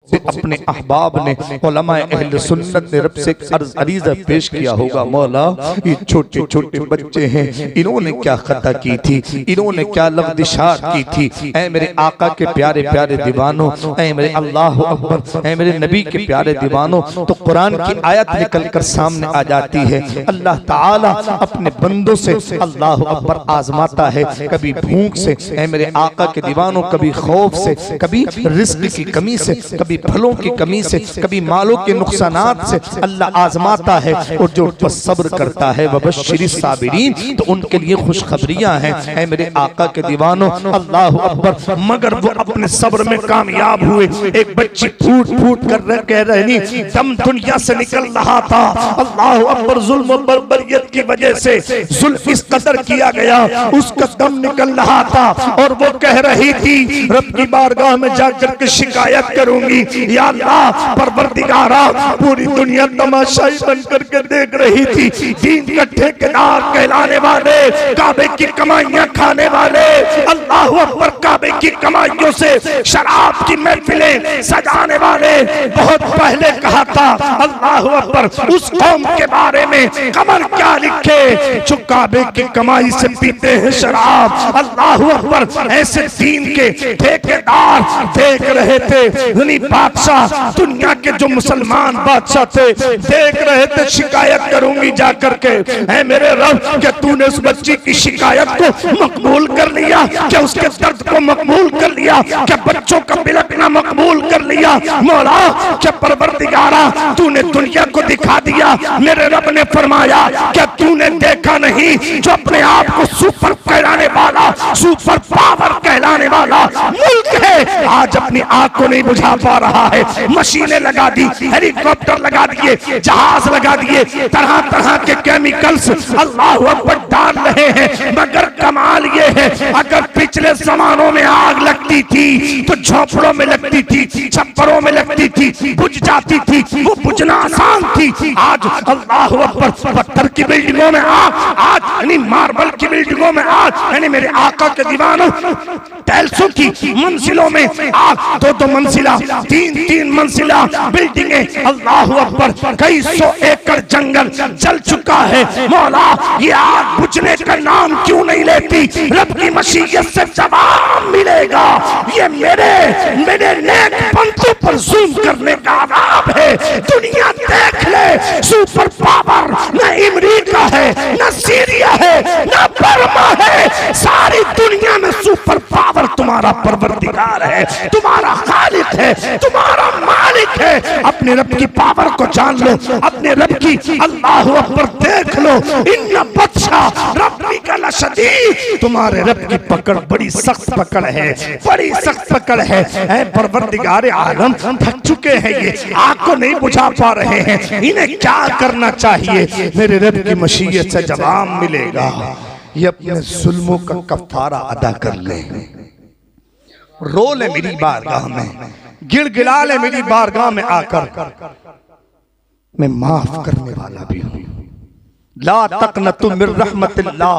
अपने अहबाब ने उलमाए अहले सुन्नत ने रब से अरीज़ा पेश किया होगा, मौला ये छोटे छोटे बच्चे हैं, इन्होंने क्या खता की थी, इन्होंने क्या लफ्ज़िशात की थी। ऐ मेरे आका के प्यारे प्यारे दीवानों, ऐ मेरे अल्लाह अकबर, ऐ मेरे नबी के प्यारे दीवानों, तो कुरान की आयत निकल कर सामने आ जाती है। अल्लाह ताला अपने बंदों से अल्लाह अकबर आजमाता है, कभी भूख से, ऐ मेरे आका के दीवानों, कभी खौफ से, कभी रिस्क की कमी से, कभी फलों की कमी से, कभी मालों के नुकसानात से अल्लाह आजमाता है। और जो सब्र करता है वबश्शिरिस साबिरीन, तो उनके लिए खुशखबरियां हैं। ऐ मेरे आका के दीवानों अल्लाह अकबर, मगर वो अपने सब्र में कामयाब हुए। एक बच्ची फूट फूट कर कह रही, दम दुनिया से निकल रहा था, अल्लाह अकबर, जुल्म और बर्बरियत की वजह से जुल्म इस कदर किया गया, उसका दम निकल रहा था। और वो कह रही थी रब की बारगाह में जाकर के शिकायत करूंगी, या अल्लाह परवरदिगारा, पूरी दुनिया तमाशाई बन करके देख रही थी, दीन का ठेकेदार कहलाने वाले, काबे की कमाइयां खाने वाले, अल्लाह अकबर, काबे की कमाइयों से शराब की महफिलें सजाने वाले, बहुत पहले कहा था अल्लाह अकबर उस कौम के बारे में कमर क्या लिखे जो काबे की कमाई से पीते हैं शराब। अल्लाह अकबर, ऐसे दीन के ठेकेदार देख रहे थे, बादशाह दुनिया के जो मुसलमान बादशाह थे देख रहे थे, शिकायत करूंगी जाकर के, है मेरे रब, क्या तूने उस बच्ची की शिकायत को मकबूल कर लिया, क्या उसके दर्द को मकबूल कर लिया, क्या बच्चों का बिलखना मकबूल कर लिया। मौला, क्या परवरदिगारा तूने दुनिया को दिखा दिया। मेरे रब ने फरमाया, क्या तूने देखा नहीं जो अपने आप को सुपर कहलाने वाला, सुपर पावर कहलाने वाला मुल्क है, आज अपनी आंख को नहीं बुझा पा रहा है, मशीनें लगा दी, हेलीकॉप्टर लगा दिए, जहाज लगा दिए, तरह तरह के केमिकल्स अल्लाह अकबर डाल रहे हैं। मगर कमाल ये है, अगर पिछले जमानों में आग लगती थी तो झोपड़ों में लगती थी, छप्परों में लगती थी, बुझ जाती थी, वो बुझना आसान थी। आज अल्लाह अकबर पत्थर की बिल्डिंगों में आग, आज यानी मार्बल की बिल्डिंगों में आग, यानी मेरे आका के दीवानों टाइल्सों की मंजिलों में आग, दो दो मंजिला, तीन तीन मंजिला बिल्डिंगें, अल्लाह अकबर, कई सौ एकड़ जंगल जल चुका है। मौला, ये आग बुझने का नाम क्यों नहीं लेती? रब की मशीयत से जवाब मिलेगा। ये मेरे नेक बंदों पर जुल्म करने का आदाब है। दुनिया देख ले, सुपर पावर न अमेरिका है, न सीरिया है, न बर्मा है, सारी दुनिया में सुपर पावर तुम्हारा परवरदिगार है, तुम्हारा खालिक है, तुम्हारा मालिक है। अपने रब की पावर को जान लो, अपने रब की अल्लाह अकबर देख लो। इन्ना बत्शा रब्बी का लशदीद, तुम्हारे रब की पकड़ बड़ी सख्त पकड़ है, बड़ी सख्त पकड़ है। ऐ परवरदिगार आलम, थक चुके हैं ये, आग को नहीं बुझा पा रहे हैं, इन्हें क्या करना चाहिए? मेरे रब की मशीयत से जवाब मिलेगा। ये अपने जुल्मों का कफारा अदा कर ले, रो ले मेरी बारगाह में, गिड़गिड़ा ले मेरी बारगाह में आकर, मैं माफ करने वाला भी हूं। ला तक़नतु मिर रहमतिल्लाह,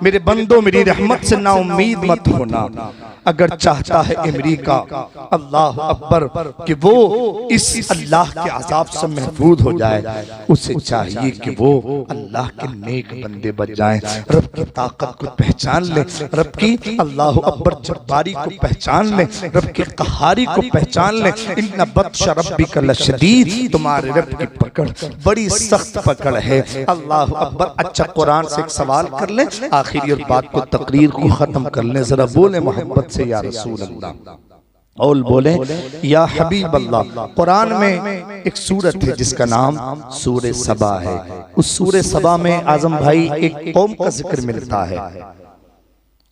मेरे बंदो मेरी रहमत से ना उम्मीद मत होना। अगर चाहता है अमेरिका अल्लाह अकबर कि वो इस अल्लाह के अज़ाब से महफूज हो जाए, उसे चाहिए कि वो अल्लाह के नेक बंदे बन जाएं, रब की ताकत को पहचान ले, रब की अल्लाह अकबर जब्बारी को पहचान ले, रब की क़हारी को पहचान ले। इन्ना बत्शा रब्बिका लशदीद, तुम्हारे रब की पकड़ बड़ी सख्त पकड़ है। अल्लाह अकबर। अच्छा, कुरान से एक सवाल कर ले, आखिरी और बात को तकरीर को खत्म कर ले। जरा बोले मोहब्बत से या रसूल अल्लाह, और बोले या हबीब अल्लाह। कुरान में एक सूरत है जिसका नाम सूरे सबा है। उस सूरे सबा में आजम भाई एक कौम का जिक्र मिलता है,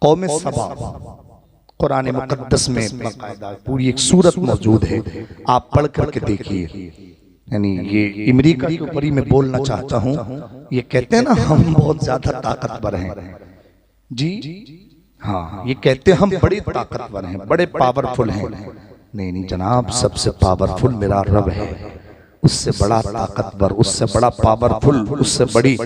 कौम सबा। कुरान मुकद्दस में बाकायदा पूरी एक सूरत मौजूद है, आप पढ़ करके देखिए। यानी ये अमेरिका के ऊपर ही मैं बोलना चाहता हूँ। ये कहते हैं ना हम बहुत ज्यादा ताकतवर हैं जी, हाँ, ये कहते हैं हम बड़े ताकतवर हैं, बड़े पावरफुल हैं। नहीं नहीं जनाब, सबसे पावरफुल मेरा रब है। उससे बड़ा ताकतवर, उससे बड़ा पावरफुल, उससे बड़ी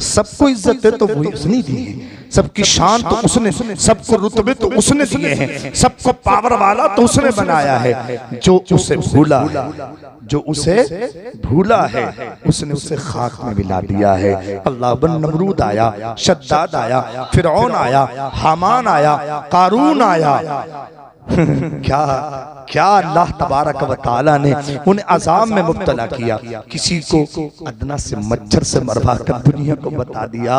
सबको इज्जत है तो वही उसने दी है। सबकी शान तो उसने, सबको रुतबे तो उसने दिए हैं, सबको पावर वाला तो उसने बनाया है। जो उसे भूला है, जो उसे भूला है, उसने उसे खाक में मिला दिया है। अल्लाह बन नमरूद आया, शद्दाद आया, फिरौन आया, हामान आया, कारून आया। क्या क्या अल्लाह तबारक व तआला ने उन्हें अजाब में मुब्तला किया। किसी को अदना से मच्छर से मरवा कर दुनिया को बता दिया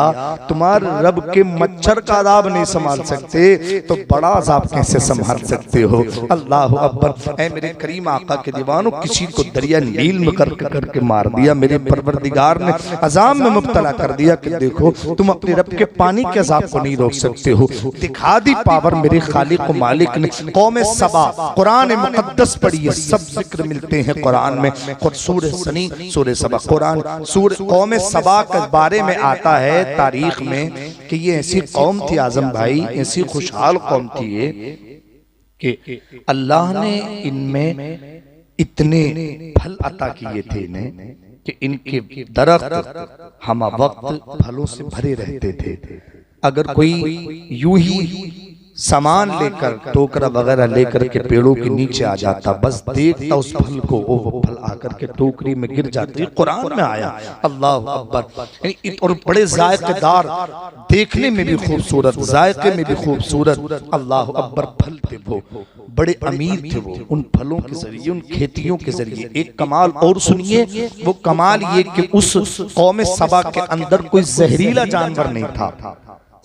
तुम्हारे रब के मच्छर का अजाब नहीं संभाल सकते तो बड़ा अजाब कैसे संभाल सकते हो। अल्लाह अकबर। ऐ मेरे करीम आका के दीवानों, किसी को दरिया नील में करके मार दिया। मेरे परवरदिगार ने अजाब में मुब्तला कर दिया कि देखो तुम अपने रब के पानी के अजाब को नहीं रोक सकते हो। दिखा दी पावर मेरे खालिक को मालिक ने। कौम सबा, कुरान मुकद्दस पढ़िए, सब जिक्र मिलते हैं कुरान में। सूरह सनी, सूरह सबा, कुरान सूरह कौम सबा के बारे में आता है तारीख में कि ये ऐसी कौम थी आजम भाई, ऐसी खुशहाल कौम थी ये कि अल्लाह ने इनमें इतने फल अता किए थे इन्हें कि इनके दरख्त हम वक्त फलों से भरे रहते थे। अगर कोई यूं ही सामान लेकर, टोकरा वगैरह लेकर के पेड़ों के नीचे आ जाता, बस देखता उस फल को, वो फल आकर के टोकरी में गिर जाती। कुरान में आया। अल्लाह अकबर। और बड़े जायकेदार, देखने में भी खूबसूरत, जायके में भी खूबसूरत। अल्लाह अकबर। फल थे वो, बड़े अमीर थे वो उन फलों के जरिए, उन खेतियों के जरिए। एक कमाल और सुनिए, वो कमाल ये कि उस कौम सबा के अंदर कोई जहरीला जानवर नहीं था।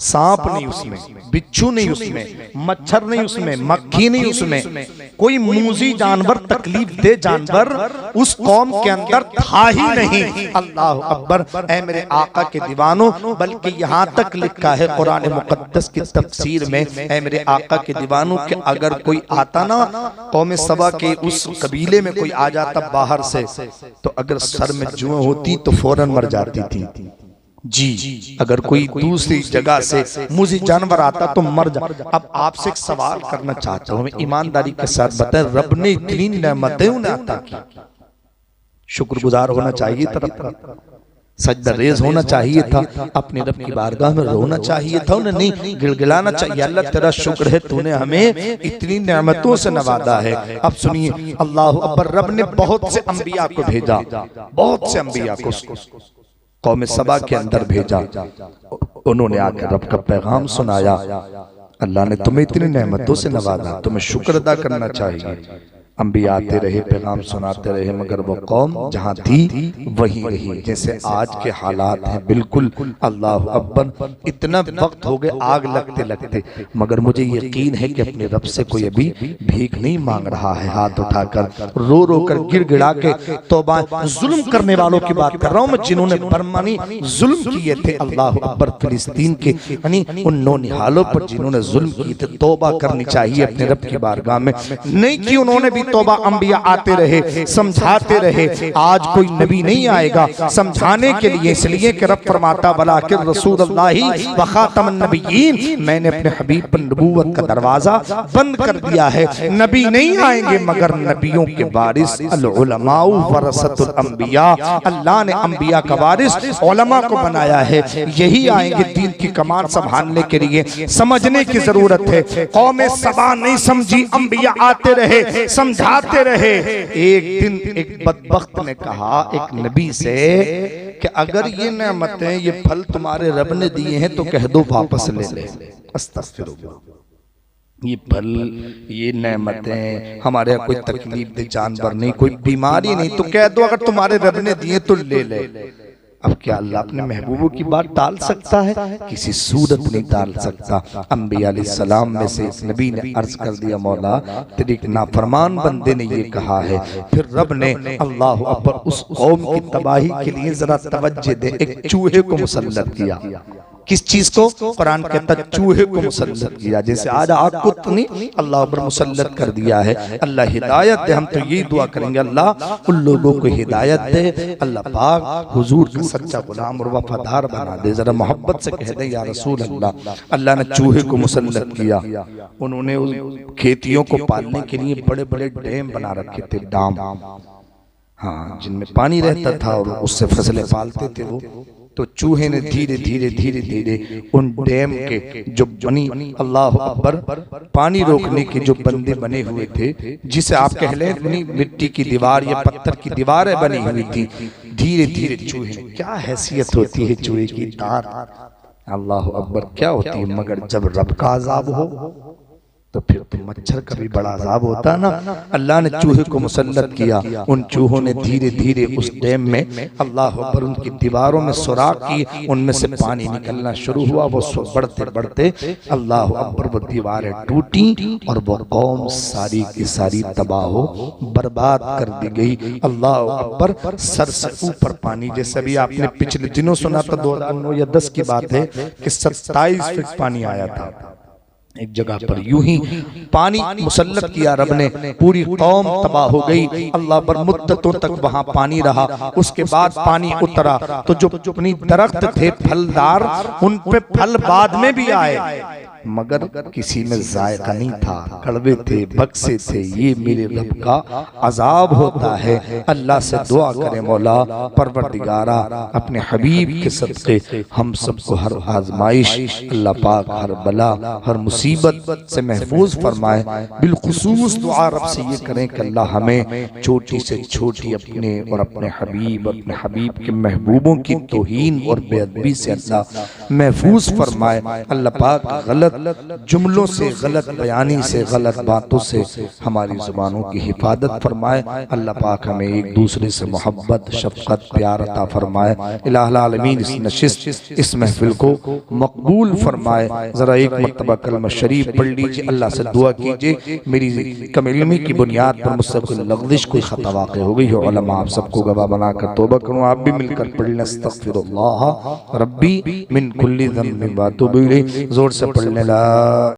सांप नहीं उसमें, बिच्छू नहीं उसमें, मच्छर नहीं उसमें, मक्खी नहीं उसमें, कोई मूजी जानवर, तकलीफ दे जानवर उस कौम के अंदर था ही नहीं। अल्लाह अकबर। ऐ मेरे आका के दीवानों, बल्कि यहाँ तक लिखा है कुरान मुकद्दस की तफसीर में, ऐ मेरे आका के दीवानों कि अगर कोई आता ना कौम सबा के उस कबीले में कोई आ जाता बाहर से, तो अगर सर में जुएं होती तो फौरन मर जाती थी जी। अगर कोई दूसरी जगह से मुझे जानवर आता तो मर जा। अब आपसे एक सवाल करना चाहता हूं, ईमानदारी के साथ बताएं, रब ने इतनी नेमतें उन्हें अता की, शुक्रगुजार होना चाहिए था, सजदा रेज होना चाहिए था, अपने रब की बारगाह में रोना चाहिए था, उन्हें नहीं गिड़गिड़ाना चाहिए। अल्लाह तेरा शुक्र है तूने हमें इतनी नेमतों से नवाजा है। अब सुनिए, अल्लाह अकबर। रब ने बहुत से अंबिया को भेजा, बहुत से अंबिया को कौम सबा के अंदर भेजा। उन्होंने आकर रब का पैगाम सुनाया। अल्लाह ने तुम्हें इतनी नेमतों से नवाजा, तुम्हें शुक्र अदा करना चाहिए। अंबिया आते रहे, पैगाम सुनाते रहे, मगर वो कौम जहाँ थी वही रही। जैसे आज के हालात हैं बिल्कुल। अल्लाह अकबर। इतना वक्त हो गया आग लगते लगते, मगर मुझे यकीन है कि अपने रब से कोई अभी भीख नहीं मांग रहा है। हाथ उठाकर, रो रो कर, गिड़गिड़ा के तौबा। जुल्म करने वालों की बात कर रहा हूँ मैं, जिन्होंने बर्मानी जुल्म किए थे। अल्लाह अकबर। फिलिस्तीन के यानी उन नौनिहालों पर जिन्होंने जुल्म किए थे, तौबा करनी चाहिए अपने रब की बारगाह में। नहीं कि उन्होंने भी तौबा, अंबिया आते रहे, समझाते रहे। आज कोई नबी नहीं आएगा समझाने के लिए, इसलिए कि रब फरमाता वलाकिन रसूलुल्लाहि व खातमुन नबिय्यीन, मैंने अपने हबीब पर नबूवत का दरवाजा बंद कर दिया है। नबी नहीं आएंगे मगर नबियों के वारिस, अल उलमाउ वरसतुल अंबिया। अल्लाह ने अंबिया का वारिस उलमा को बनाया है, यही आएंगे दीन की कमान संभालने के लिए। समझने की जरूरत है। कौम सबा नहीं समझी, अंबिया आते रहे, समझाते रहे। एक दिन एक बदबख्त ने कहा एक नबी से कि अगर ये नेमतें, ये फल तुम्हारे रब ने दिए हैं तो कह दो वापस ले ले। अस्तगफिरुल्लाह। ये फल, ये नेमतें, हमारे यहाँ कोई तकलीफ दे जानवर नहीं, कोई बीमारी नहीं, तो कह दो अगर तुम्हारे रब ने दिए तो ले ले। अब क्या अल्लाह अपने महबूबों की बात टाल सकता है? किसी सूरत नहीं टाल सकता। अंबिया अलैहिस्सलाम में से इस नबी ने अर्ज कर दिया, मौला तेरे नाफरमान बंदे ने ये कहा है। फिर रब ने अल्लाह अकबर उस कौम की तबाही के लिए जरा तवज्जो दे, एक चूहे को मुसल्लत किया। किस चीज को? कुरान कहता चूहे को मुसल्लत किया। जैसे आज आग को तो नहीं, अल्लाह पर मुसल्लत कर दिया है। अल्लाह हिदायत दे। हम तो यही दुआ करेंगे, अल्लाह उन लोगों को हिदायत दे। अल्लाह पाक हुजूर का सच्चा गुलाम और वफादार बना दे। जरा मोहब्बत से कह दे या रसूल अल्लाह। अल्लाह ने चूहे को मुसल्लत किया। उन्होंने उस खेतियों को पालने के लिए बड़े बड़े डैम बना रखे थे, डाम। हाँ, जिनमें पानी रहता था और उससे फसलें पालते थे वो। तो चूहे ने धीरे धीरे धीरे धीरे उन डैम के जो बनी, अल्लाह अकबर, पानी रोकने के जो बंदे बने हुए थे, जिसे आप कह लें मिट्टी की दीवार या पत्थर की दीवारें बनी हुई थी, धीरे धीरे चूहे, क्या हैसियत होती है चूहे की, तार, अल्लाह अकबर, क्या होती है। मगर जब रब का अजाब हो तो फिर तो मच्छर का भी बड़ा अजाब होता है ना। अल्लाह ने चूहे को मुसल्लत किया, उन चूहों ने धीरे धीरे उस डैम में, अल्लाह अकबर, उनकी दीवारों में सुराख की, उनमें से पानी निकलना शुरू हुआ। वो बढ़ते बढ़ते, अल्लाह अकबर, वो दीवारें टूटी और वो कौम सारी की सारी तबाह हो बर्बाद कर दी गई। अल्लाह अकबर, सर से ऊपर पानी, जैसे भी आपने पिछले दिनों सुना था, 2009 या 10 की बात है कि 27 फीट पानी आया था एक जगह पर। यूं ही पानी मुसल्लत किया रब ने, पूरी कौम तबाह हो गई। अल्लाह पर मुद्दतों तक वहां पानी रहा। उसके बाद पानी उतरा तो जो अपनी दरख्त थे फलदार, उन पे फल बाद में भी आए, मगर किसी में जायका नहीं था, कड़वे थे, बक्से थे। ये मेरे रब का अजाब होता है। अल्लाह से दुआ करें, मौला परवरदिगारा, अपने हबीब के सदक़े हम सबको हर आजमाइश, अल्लाह पाक हर बला, हर मुसीबत से महफूज फरमाए। बिलखुसूस दुआ रब से ये करें कि अल्लाह हमें छोटी से छोटी अपने और अपने हबीब के महबूबों की तौहीन और बेअदबी से अल्लाह महफूज फरमाए। अल्लाह पाक गलत जुमलों से, गलत बयानी से, गलत बातों से हमारी जुबानों की हिफाजत फरमाए। अल्लाह पाक हमें एक दूसरे से मोहब्बत, शफकत, प्यार अता फरमाए। इलाहुल आलमीन इस नशिस्त, इस महफिल को मकबूल फरमाए। जरा एक मर्तबा कलमा शरीफ पढ़ लीजिए, अल्लाह से दुआ कीजिए मेरी कम इल्मी की बुनियाद पर मुझसे कोई लग़ज़िश, कोई खता वाक़ हो गई हो। उलमा आप सबको गवाह बनाकर तौबा करूँ, आप भी मिलकर पढ़ लें, अस्तग़फिरुल्लाह रब्बी मिन कुल्ली ज़ंबिन व अतूबु इलैह। जोर से पढ़ लें ला